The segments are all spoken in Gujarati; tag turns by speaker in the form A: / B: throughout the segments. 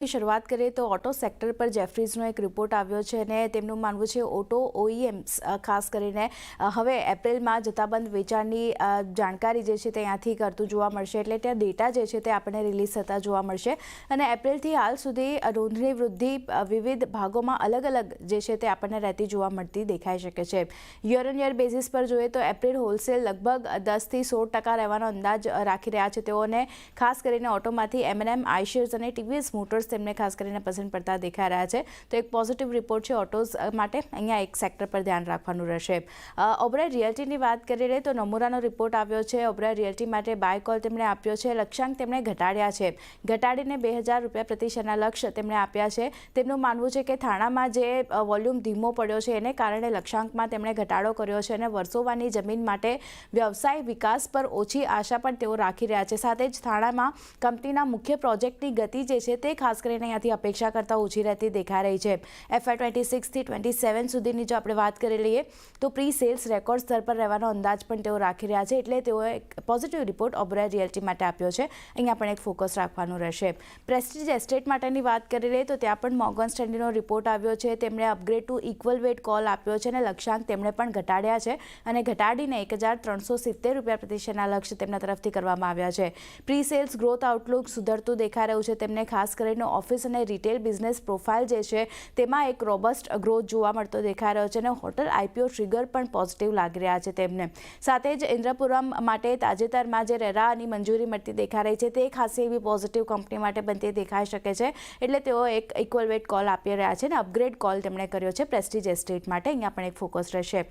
A: શરૂઆત કરીએ તો ઓટો સેક્ટર પર જેફરીઝનો એક રિપોર્ટ આવ્યો છે અને તેમનું માનવું છે ઓટો ઓઈએમ્સ ખાસ કરીને હવે એપ્રિલમાં જથ્થાબંધ વેચાણની જાણકારી જે છે તે ત્યાંથી કરતું જોવા મળશે, એટલે ત્યાં ડેટા જે છે તે આપણને રિલીઝ થતા જોવા મળશે અને એપ્રિલથી હાલ સુધી નોંધણી વૃદ્ધિ વિવિધ ભાગોમાં અલગ અલગ જે છે તે આપણને રહેતી જોવા મળતી દેખાઈ શકે છે. યર ઓન યર બેઝિસ પર જોઈએ તો એપ્રિલ હોલસેલ લગભગ 10થી 16% રહેવાનો અંદાજ રાખી રહ્યા છે તેઓને. ખાસ કરીને ઓટોમાંથી M&M, આઈશર્સ અને TVS મોટર્સ તેમને ખાસ કરીને પસંદ પડતા દેખાઈ રહ્યા છે. તો એક પોઝિટિવ રિપોર્ટ છે ઓટોઝ માટે. અહીંયા એક સેક્ટર પર ધ્યાન રાખવાનું રહેશે. ઓબરાય રિયલ્ટીની વાત કરી લઈએ તો નમૂરાનો રિપોર્ટ આવ્યો છે. ઓબરાય રિયલ્ટી માટે બાય કોલ તેમણે આપ્યો છે. લક્ષ્યાંક તેમણે ઘટાડ્યા છે, ઘટાડીને ₹2,000 પ્રતિ શેરના લક્ષ્ય તેમણે આપ્યા છે. તેમનું માનવું છે કે થાણામાં જે વોલ્યુમ ધીમો પડ્યો છે એને કારણે લક્ષ્યાંકમાં તેમણે ઘટાડો કર્યો છે અને વર્સોવાની જમીન માટે વ્યવસાય વિકાસ પર ઓછી આશા પણ તેઓ રાખી રહ્યા છે. સાથે જ થાણામાં કંપનીના મુખ્ય પ્રોજેક્ટની ગતિ જે છે તે ખાસ કરીને અહીંયાથી અપેક્ષા કરતાં ઓછી રહેતી દેખાઈ રહી છે. FY26 થી 27 સુધીની જો આપણે વાત કરી લઈએ તો પ્રી સેલ્સ રેકોર્ડ સ્તર પર રહેવાનો અંદાજ પણ તેઓ રાખી રહ્યા છે. એટલે તેઓએ એક પોઝિટિવ રિપોર્ટ ઓબરાય રિયલ્ટી માટે આપ્યો છે. અહીંયા પણ એક ફોકસ રાખવાનું રહેશે. પ્રેસ્ટીજ એસ્ટેટ માટેની વાત કરી લઈએ તો ત્યાં પણ મોર્ગન સ્ટેન્લીનો રિપોર્ટ આવ્યો છે. તેમણે upgrade to equal weight call આપ્યો છે અને લક્ષ્યાંક તેમણે પણ ઘટાડ્યા છે અને ઘટાડીને ₹1,370 પ્રતિ શેરના લક્ષ્ય તેમના તરફથી કરવામાં આવ્યા છે. પ્રી સેલ્સ ગ્રોથ આઉટલુક સુધરતું દેખાઈ રહ્યું છે. તેમને ખાસ કરીને ઓફિસ અને રિટેલ બિઝનેસ પ્રોફાઇલ જે છે તેમાં એક રોબસ્ટ ગ્રોથ જોવા મળતો દેખાઈ રહ્યો છે અને હોટલ IPO ટ્રિગર પણ પોઝિટિવ લાગી રહ્યા છે તેમને. સાથે જ ઇન્દ્રપુરમ માટે તાજેતરમાં જે રેરાની મંજૂરી મળતી દેખાઈ રહી છે તે ખાસી એવી પોઝિટિવ કંપની માટે બનતી દેખાઈ શકે છે. એટલે તેઓ એક ઇક્વલ વેટ કોલ આપી રહ્યા છે અને અપગ્રેડ કોલ તેમણે કર્યો છે પ્રેસ્ટીજ એસ્ટેટ માટે. અહીંયા પણ એક ફોકસ રહેશે.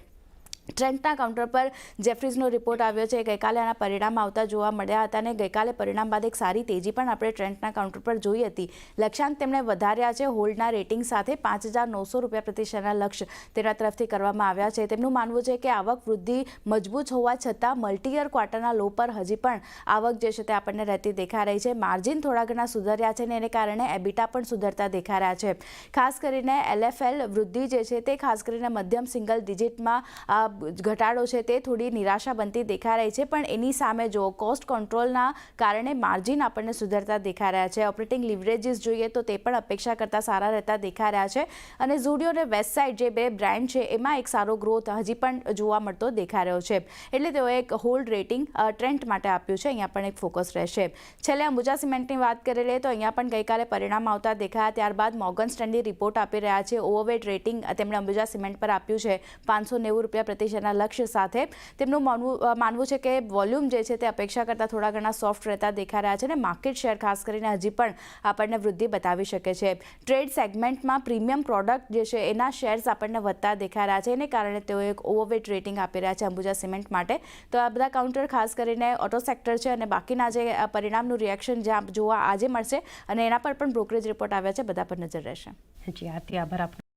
A: ટ્રેન્ટના કાઉન્ટર પર જેફરીઝનો રિપોર્ટ આવ્યો છે. ગઈકાલે આના પરિણામ આવતા જોવા મળ્યા હતા અને ગઈકાલે પરિણામ બાદ એક સારી તેજી પણ આપણે ટ્રેન્ટના કાઉન્ટર પર જોઈ હતી. લક્ષ્યાંક તેમણે વધાર્યા છે. હોલ્ડના રેટિંગ સાથે ₹5,900 પ્રતિ શેરના લક્ષ્ય તેના તરફથી કરવામાં આવ્યા છે. તેમનું માનવું છે કે આવક વૃદ્ધિ મજબૂત હોવા છતાં મલ્ટીયર ક્વાર્ટરના લો પર હજી પણ આવક જે છે તે આપણને રહેતી દેખાઈ રહી છે. માર્જિન થોડા ઘણા સુધર્યા છે અને એને કારણે એબિટા પણ સુધરતા દેખાઈ રહ્યા છે. ખાસ કરીને LFL વૃદ્ધિ જે છે તે ખાસ કરીને મધ્યમ સિંગલ ડિજિટમાં ઘટાડો છે તે થોડી નિરાશા બનતી દેખાઈ રહી છે. પણ એની સામે જો કોસ્ટ કંટ્રોલના કારણે માર્જિન આપણને સુધરતા દેખાઈ રહ્યા છે. ઓપરેટિંગ લિવરેજીસ જોઈએ તો તે પણ અપેક્ષા કરતાં સારા રહેતા દેખાઈ રહ્યા છે અને ઝુડિયો અને વેસ્ટસાઇડ જે બે બ્રાન્ડ છે એમાં એક સારો ગ્રોથ હજી પણ જોવા મળતો દેખાઈ રહ્યો છે. એટલે તેઓએ એક હોલ્ડ રેટિંગ ટ્રેન્ટ માટે આપ્યું છે. અહીંયા પણ એક ફોકસ રહેશે. છેલ્લે અંબુજા સિમેન્ટની વાત કરી લઈએ તો અહીંયા પણ ગઈકાલે પરિણામ આવતા દેખાયા. ત્યારબાદ મોર્ગન સ્ટેન્લી રિપોર્ટ આપી રહ્યા છે. ઓવરવેટ રેટિંગ તેમણે અંબુજા સિમેન્ટ પર આપ્યું છે ₹590 પ્રતિ શેરના લક્ષ્ય સાથે. તેમનું માનવું છે કે વોલ્યુમ જે છે તે અપેક્ષા કરતાં થોડા ઘણા સોફ્ટ રહેતા દેખાઈ રહ્યા છે અને માર્કેટ શેર ખાસ કરીને હજી પણ આપણને વૃદ્ધિ બતાવી શકે છે. ટ્રેડ સેગમેન્ટમાં પ્રીમિયમ પ્રોડક્ટ જે છે એના શેર્સ આપણને વધતા દેખાઈ રહ્યા છે. એને કારણે તેઓ એક ઓવરવેટ રેટિંગ આપી રહ્યા છે અંબુજા સિમેન્ટ માટે. તો આ બધા કાઉન્ટર ખાસ કરીને ઓટો સેક્ટર છે અને બાકીના જે પરિણામનું રિએક્શન જ્યાં જોવા આજે મળશે અને એના પર પણ બ્રોકરેજ રિપોર્ટ આવ્યા છે બધા પર નજર રહેશે.
B: જી આરતી, આભાર આપનો.